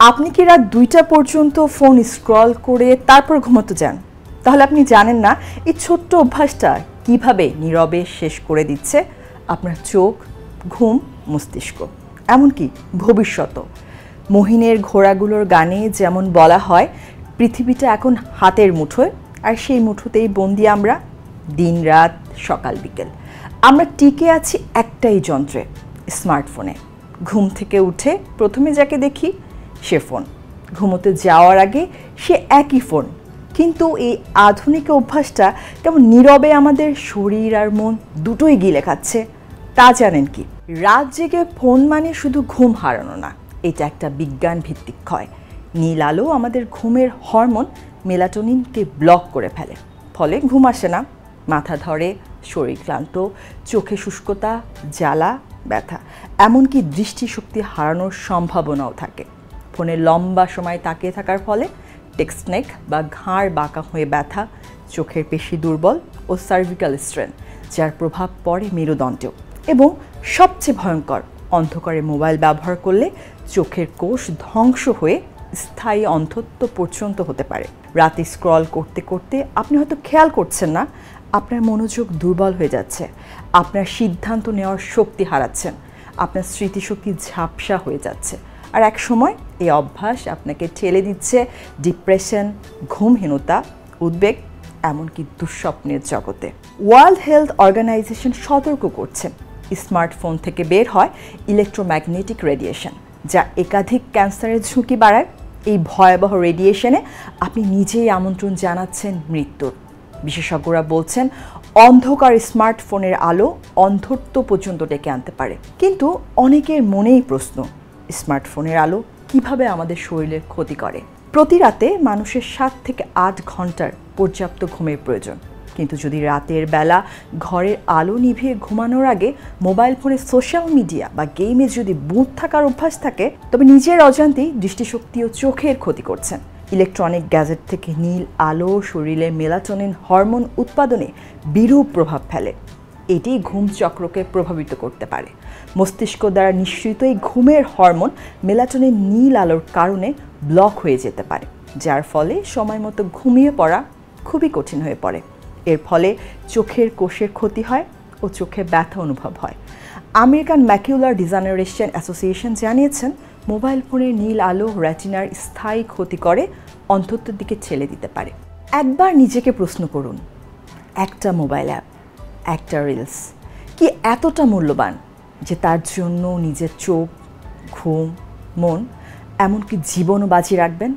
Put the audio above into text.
আপনি কি রাত 2টা পর্যন্ত ফোন স্ক্রল করে তারপর ঘুমোতে যান? তাহলে আপনি জানেন না এই ছোট্ট অভ্যাসটা কিভাবে নীরবে শেষ করে দিচ্ছে আপনার চোখ, ঘুম, মস্তিষ্ক, এমনকি ভবিষ্যৎও। মহিনের ঘোড়াগুলোর গানে যেমন বলা হয়, পৃথিবীটা এখন হাতের মুঠোয়, আর সেই মুঠোতেই বন্দি আমরা, দিন রাত সকাল বিকেল। আমরা টিকে আছি একটাই যন্ত্রে, স্মার্টফোনে। ঘুম থেকে উঠে প্রথমে যাকে দেখি সে ফোন, ঘুমোতে যাওয়ার আগে সে একই ফোন। কিন্তু এই আধুনিক অভ্যাসটা কেমন নীরবে আমাদের শরীর আর মন দুটোই গিলে খাচ্ছে, তা জানেন কি? রাত জেগে ফোন মানে শুধু ঘুম হারানো না, এটা একটা বিজ্ঞান ভিত্তিক ক্ষয়। নীল আলো আমাদের ঘুমের হরমোন মেলাটোনিনকে ব্লক করে ফেলে, ফলে ঘুম আসে না, মাথা ধরে, শরীর ক্লান্ত, চোখে শুষ্কতা, জ্বালা, ব্যথা, এমনকি দৃষ্টিশক্তি হারানোর সম্ভাবনাও থাকে। ফোনে লম্বা সময় তাকিয়ে থাকার ফলে টেক্সট নেক বা ঘাড় বাঁকা হয়ে ব্যথা, চোখের পেশি দুর্বল ও সার্ভিক্যাল স্ট্রেন, যার প্রভাব পড়ে মেরুদণ্ডেও। এবং সবচেয়ে ভয়ঙ্কর, অন্ধকারে মোবাইল ব্যবহার করলে চোখের কোষ ধ্বংস হয়ে স্থায়ী অন্ধত্ব পর্যন্ত হতে পারে। রাতে স্ক্রল করতে করতে আপনি হয়তো খেয়াল করছেন না, আপনার মনোযোগ দুর্বল হয়ে যাচ্ছে, আপনার সিদ্ধান্ত নেওয়ার শক্তি হারাচ্ছেন, আপনার স্মৃতিশক্তি ঝাপসা হয়ে যাচ্ছে। আর এক সময় এই অভ্যাস আপনাকে ঠেলে দিচ্ছে ডিপ্রেশন, ঘুমহীনতা, উদ্বেগ, এমনকি দুঃস্বপ্নের জগতে। ওয়ার্ল্ড হেলথ অর্গানাইজেশন সতর্ক করছে, স্মার্টফোন থেকে বের হয় ইলেকট্রোম্যাগনেটিক রেডিয়েশন, যা একাধিক ক্যান্সারের ঝুঁকি বাড়ায়। এই ভয়াবহ রেডিয়েশনে আপনি নিজেই আমন্ত্রণ জানাচ্ছেন মৃত্যুর। বিশেষজ্ঞরা বলছেন অন্ধকার স্মার্টফোনের আলো অন্ধত্ব পর্যন্ত ডেকে আনতে পারে। কিন্তু অনেকের মনেই প্রশ্ন, স্মার্টফোনের আলো কিভাবে আমাদের শরীরের ক্ষতি করে? প্রতি রাতে মানুষের 7 থেকে 8 ঘন্টার পর্যাপ্ত ঘুমের প্রয়োজন। কিন্তু যদি রাতের বেলা ঘরের আলো নিভিয়ে ঘুমানোর আগে মোবাইল ফোনে সোশ্যাল মিডিয়া বা গেমে যদি বুঁদ থাকার অভ্যাস থাকে, তবে নিজের অজান্তেই দৃষ্টিশক্তি ও চোখের ক্ষতি করছেন। ইলেকট্রনিক গ্যাজেট থেকে নীল আলো শরীরে মেলাটোনিন হরমোন উৎপাদনে বিরূপ প্রভাব ফেলে। এটি ঘুম চক্রকে প্রভাবিত করতে পারে। মস্তিষ্ক দ্বারা নিঃসৃত এই ঘুমের হরমোন মেলাটোনিন নীল আলোর কারণে ব্লক হয়ে যেতে পারে, যার ফলে সময় মতো ঘুমিয়ে পড়া খুবই কঠিন হয়ে পড়ে। এর ফলে চোখের কোষের ক্ষতি হয় ও চোখে ব্যথা অনুভব হয়। আমেরিকান ম্যাকুলার ডিজেনারেশন অ্যাসোসিয়েশন জানিয়েছেন, মোবাইল ফোনের নীল আলো রেটিনার স্থায়ী ক্ষতি করে, অন্ধত্বের দিকে ঠেলে দিতে পারে। একবার নিজেকে প্রশ্ন করুন, একটা মোবাইল অ্যাপ, একটা রিলস কি এতটা মূল্যবান যে তার জন্য নিজের চোখ, ঘুম, মন, এমনকি জীবনও বাজি রাখবেন?